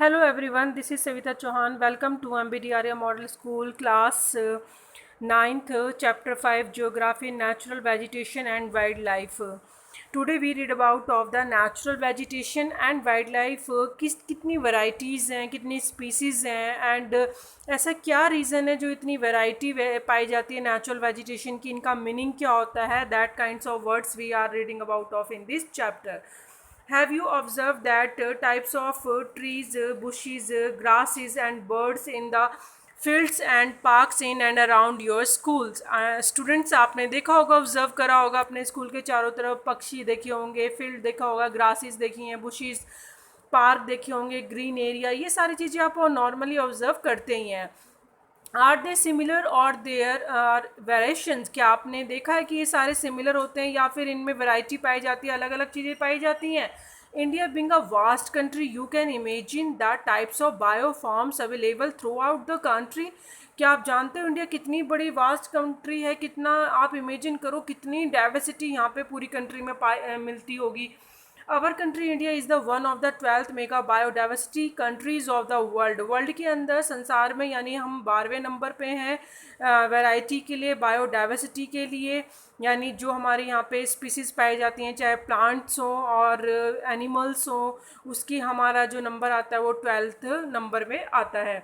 Hello everyone, this is Savita Chauhan. Welcome to MBDRA Model School class 9th, chapter 5 Geography, Natural Vegetation and Wildlife. Today we read about of the natural vegetation and wildlife. कितनी varieties हैं, कितनी species हैं and ऐसा क्या reason है जो इतनी variety पाई जाती है natural vegetation की, इनका meaning क्या होता है, that kinds of words we are reading about of in this chapter. Have you observed that types of trees, bushes, grasses and birds in the fields and parks in and around your schools? Students, आपने देखा होगा, observe करा होगा अपने school के चारों तरफ पक्षी देखे होंगे, फील्ड देखा होगा, ग्रासेस देखी हैं, बुशेस, पार्क देखे होंगे, ग्रीन एरिया, ये सारी चीज़ें आप नॉर्मली ऑब्जर्व करते ही हैं. आर दे सिमिलर और देयर आर वेरिएशंस? क्या आपने देखा है कि ये सारे सिमिलर होते हैं या फिर इनमें वैरायटी पाई जाती है, अलग अलग चीज़ें पाई जाती हैं? India being a vast country, you can imagine the types of bioforms available throughout the country. क्या आप जानते हो इंडिया कितनी बड़ी वास्ट कंट्री है, कितना आप इमेजिन करो कितनी डाइवर्सिटी यहाँ पे पूरी कंट्री में मिलती होगी. Our country India is the one of the 12th mega biodiversity countries of the world. World के अंदर, संसार में, यानी हम 12वें नंबर पे हैं वैरायटी के लिए, बायोडाइवर्सिटी के लिए, यानी जो हमारे यहाँ पे स्पीसीज़ पाई जाती हैं, चाहे प्लांट्स हों और एनिमल्स हों, उसकी हमारा जो नंबर आता है वो 12th नंबर में आता है.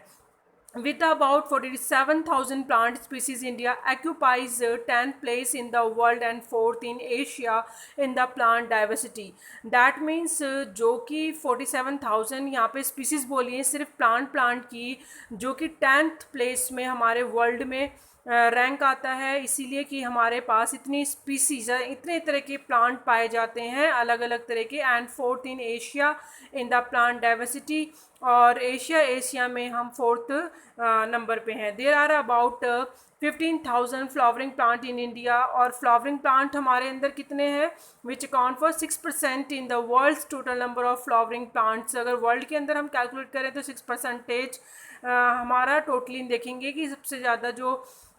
With about 47,000 plant species, India occupies 10th place in the world and 4th in Asia in the plant diversity. That means जो कि 47,000 यहाँ पे species बोली हैं सिर्फ प्लांट की, जो कि 10th place में हमारे वर्ल्ड में रैंक आता है, इसीलिए कि हमारे पास इतनी स्पीसीज है, इतने तरह के प्लांट पाए जाते हैं अलग अलग तरह के. And 4th in Asia in the plant diversity, और एशिया में हम 4th नंबर पे हैं. There are about 15,000 flowering plant in India, और फ्लावरिंग प्लांट हमारे अंदर कितने हैं, which account for 6% in the world's total number of flowering plants. अगर वर्ल्ड के अंदर हम कैलकुलेट करें तो 6% हमारा टोटली देखेंगे कि सबसे ज़्यादा जो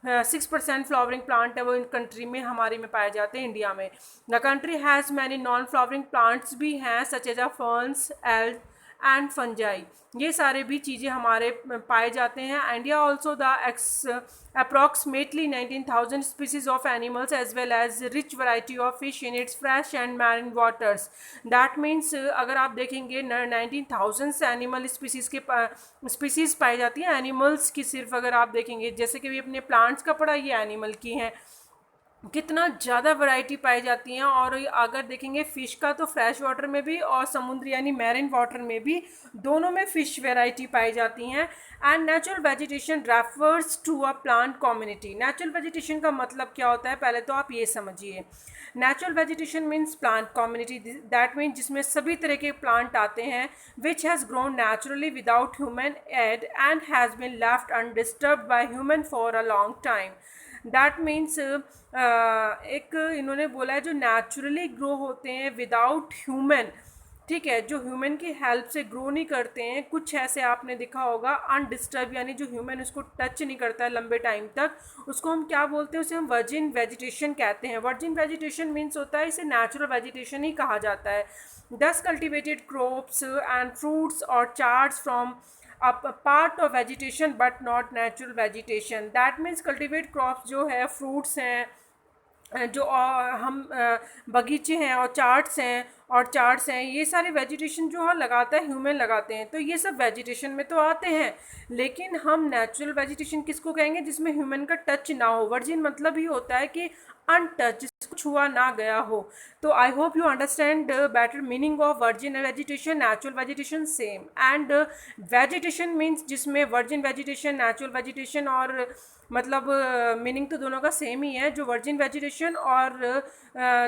6% फ्लावरिंग प्लांट है वो इन कंट्री में हमारे में पाए जाते हैं, इंडिया में. The country has many non flowering plants भी हैं, such as a ferns, algae and fungi. ये सारे भी चीज़ें हमारे पाए जाते हैं. India also the approximately 19,000 species of animals as well as rich variety of fish in its fresh and marine waters. That means अगर आप देखेंगे 19,000 से एनिमल स्पीसीज़ पाई जाती हैं. एनिमल्स की सिर्फ अगर आप देखेंगे, जैसे कि भी अपने प्लांट्स का पढ़ा, ये एनिमल की हैं, कितना ज़्यादा वैरायटी पाई जाती हैं. और अगर देखेंगे फ़िश का, तो फ्रेश वाटर में भी और समुद्री यानी मैरिन वाटर में भी, दोनों में फ़िश वैरायटी पाई जाती हैं. And natural vegetation refers to a plant community. Natural vegetation का मतलब क्या होता है, पहले तो आप ये समझिए. Natural vegetation means plant community, that means जिसमें सभी तरह के प्लांट आते हैं, which has grown naturally without human aid and has been left undisturbed by human for a long time. That means एक इन्होंने बोला है जो नेचुरली ग्रो होते हैं विदाउट ह्यूमन, ठीक है, जो ह्यूमन की हेल्प से ग्रो नहीं करते हैं, कुछ ऐसे आपने देखा होगा अनडिस्टर्ब, यानी जो ह्यूमन उसको टच नहीं करता है लंबे टाइम तक, उसको हम क्या बोलते हैं, उसे हम वर्जिन वेजिटेशन कहते हैं. वर्जिन वेजिटेशन मीन्स होता है, इसे नेचुरल वेजिटेशन ही कहा जाता है. 10 कल्टिवेटेड क्रॉप्स एंड फ्रूट्स और charts from a part of vegetation but not natural vegetation. That means cultivate crops जो है, फ्रूट्स हैं, जो हम बगीचे हैं, और चार्ट्स हैं, ये सारे वेजिटेशन जो लगाता है ह्यूमन लगाते हैं, तो ये सब वेजिटेशन में तो आते हैं. लेकिन हम नेचुरल वेजिटेशन किसको कहेंगे, जिसमें ह्यूमन का टच ना हो. वर्जिन मतलब ही होता है कि अनटच, जिसको छुआ ना गया हो. तो आई hope you understand better meaning of virgin vegetation, natural vegetation same. And vegetation means जिसमें वर्जिन वेजिटेशन, नेचुरल वेजिटेशन, और मतलब मीनिंग तो दोनों का सेम ही है. जो वर्जिन वेजिटेशन और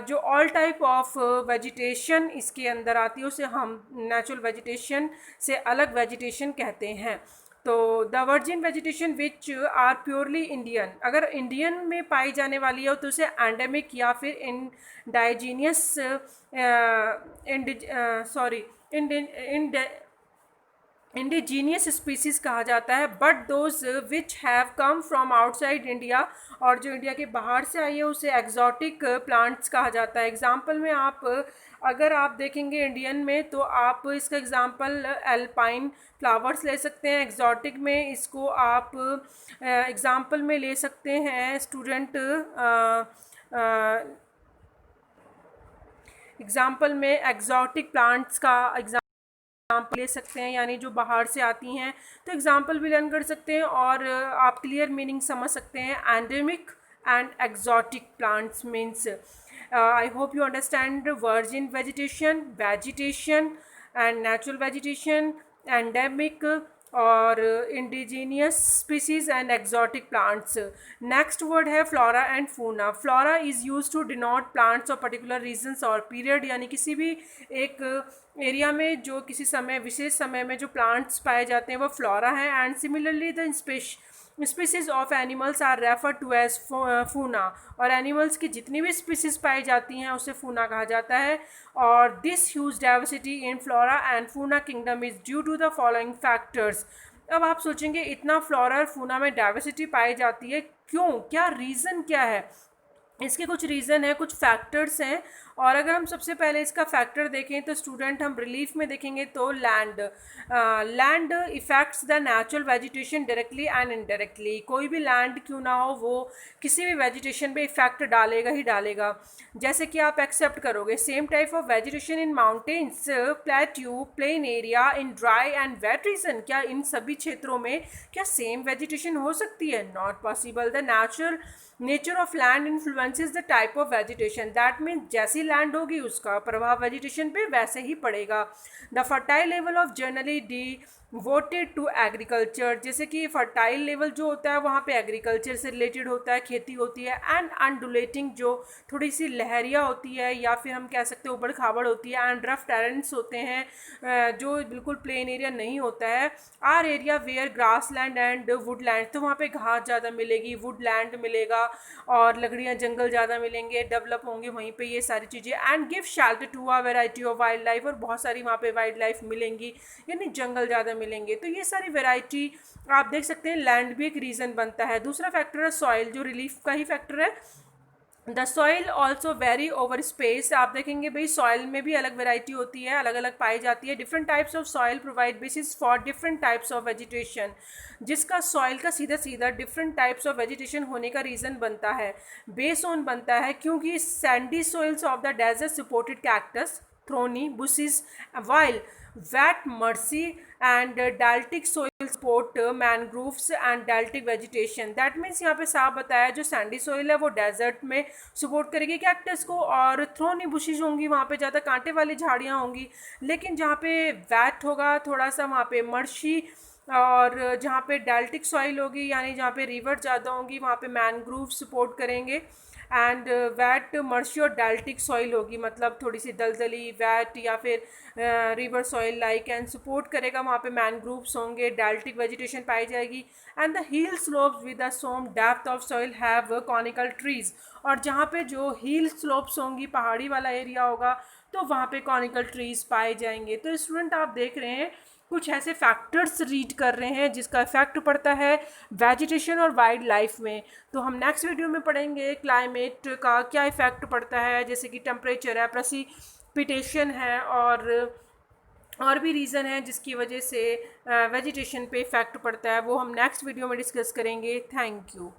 जो ऑल टाइप ऑफ वेजिटेशन इसके अंदर आती है, उसे हम नेचुरल वेजिटेशन से अलग वेजिटेशन कहते हैं. तो the virgin vegetation which are purely Indian, अगर इंडियन में पाई जाने वाली है तो उसे एंडेमिक या फिर इंडाइजीनियस इंडिजीनियस स्पीसीज कहा जाता है, but those which have come from outside India, और जो इंडिया के बाहर से आई है उसे एग्जॉटिक प्लांट्स कहा जाता है। एग्जाम्पल में आप अगर आप देखेंगे इंडियन में तो आप इसका एग्जाम्पल एल्पाइन फ्लावर्स ले सकते हैं। एग्जॉटिक में इसको आप एग्जाम्पल में ले सकते हैं स्टूडेंट, एग्जाम्पल में एग्जॉटिक प्लांट्स का एग्जाम्पल ले सकते हैं, यानी जो बाहर से आती हैं तो एग्जाम्पल भी लर्न कर सकते हैं और आप क्लियर मीनिंग समझ सकते हैं। Endemic and exotic plants means I hope you understand virgin vegetation, vegetation and natural vegetation, endemic और indigenous species and exotic plants. Next word है flora and fauna. Flora is use to denote plants of particular regions और period, यानी किसी भी एक area में जो किसी समय विशेष समय में जो प्लांट्स पाए जाते हैं वो फ्लोरा है। And similarly the species of animals are refer to as fauna, और एनिमल्स की जितनी भी स्पीसीज पाई जाती हैं उसे फूना कहा जाता है। और this huge diversity in flora and fauna kingdom is due to the following factors. अब आप सोचेंगे इतना फ्लोरा और फूना में डाइवर्सिटी पाई जाती है, क्यों, क्या रीज़न क्या है? इसके कुछ रीज़न है, कुछ फैक्टर्स हैं। और अगर हम सबसे पहले इसका फैक्टर देखें तो स्टूडेंट हम रिलीफ में देखेंगे तो land effects the natural vegetation directly and indirectly. कोई भी लैंड क्यों ना हो वो किसी भी वेजिटेशन पे इफेक्ट डालेगा ही डालेगा। जैसे कि आप एक्सेप्ट करोगे same type of vegetation in mountains, plateau, plain area, in dry and wet region. क्या इन सभी क्षेत्रों में क्या सेम वेजिटेशन हो सकती है? Not possible. The nature of land influences the type of vegetation. That means जैसी लैंड होगी उसका प्रभाव वेजिटेशन पे वैसे ही पड़ेगा। The fertile level of generally devoted to agriculture. जैसे कि फर्टाइल लेवल जो होता है वहाँ पे एग्रीकल्चर से रिलेटेड होता है, खेती होती है। एंड अनडुलेटिंग जो थोड़ी सी लहरिया होती है या फिर हम कह सकते हैं उबड़ खाबड़ होती है। एंड रफ टेरेंस होते हैं जो बिल्कुल प्लेन एरिया नहीं होता है। Are area where grass land and woodland, तो वहाँ पे घास ज़्यादा मिलेगी, वुडलैंड मिलेगा और लकड़ियाँ जंगल ज़्यादा मिलेंगे, डेवलप होंगे वहीं पे ये सारी चीज़ें। And give shelter to a variety of wild life, और बहुत सारी वहाँ पे वाइल्ड लाइफ मिलेंगी, यानी जंगल ज़्यादा मिलेंगे। तो ये सारी वैरायटी आप देख सकते हैं, लैंड भी एक रीज़न बनता है। दूसरा फैक्टर है सॉइल, जो रिलीफ का ही फैक्टर है। The soil also very over space. आप देखेंगे भाई सॉइल में भी अलग वेराइटी होती है, अलग अलग पाई जाती है। Different types of soil provide basis for different types of vegetation, जिसका सॉइल का सीधा सीधा डिफरेंट टाइप्स ऑफ वेजिटेशन होने का रीज़न बनता है, बेस ऑन बनता है। क्योंकि sandy soils of the desert supported cactus, thorny bushes, while wet marshy and deltic soil support mangroves and deltic vegetation। That means यहाँ पे साफ बताया जो सैंडी सोइल है वो डेजर्ट में सपोर्ट करेगी कैक्टस को, और थ्रोनी बुशेज होंगी वहाँ पे ज़्यादा कांटे वाली झाड़ियाँ होंगी। लेकिन जहाँ पे वैट होगा थोड़ा सा वहाँ पे मर्शी, और जहाँ पे डेल्टिक सॉइल होगी यानी जहाँ पे रिवर ज़्यादा होंगी वहाँ पे मैनग्रूव सपोर्ट करेंगे। एंड वैट मर्शी और डेल्टिक सॉइल होगी, मतलब थोड़ी सी दलदली वैट या फिर river soil like, and support करेगा वहाँ पे मैनग्रूव्स होंगे, डेल्टिक वेजिटेशन पाई जाएगी। And the hill slopes with the some depth of soil have conical trees, और जहाँ पे जो हिल स्लोप्स होंगी पहाड़ी वाला एरिया होगा तो वहाँ पे कॉनिकल ट्रीज पाए जाएंगे। तो स्टूडेंट आप देख रहे हैं कुछ ऐसे फैक्टर्स रीड कर रहे हैं जिसका इफेक्ट पड़ता है वेजिटेशन और वाइल्ड लाइफ में। तो हम नेक्स्ट वीडियो में पढ़ेंगे क्लाइमेट का क्या इफेक्ट पड़ता है, जैसे कि टेम्परेचर है, प्रेसिपिटेशन है, और भी रीज़न है जिसकी वजह से वेजिटेशन पे इफेक्ट पड़ता है, वो हम नेक्स्ट वीडियो में डिस्कस करेंगे। Thank you.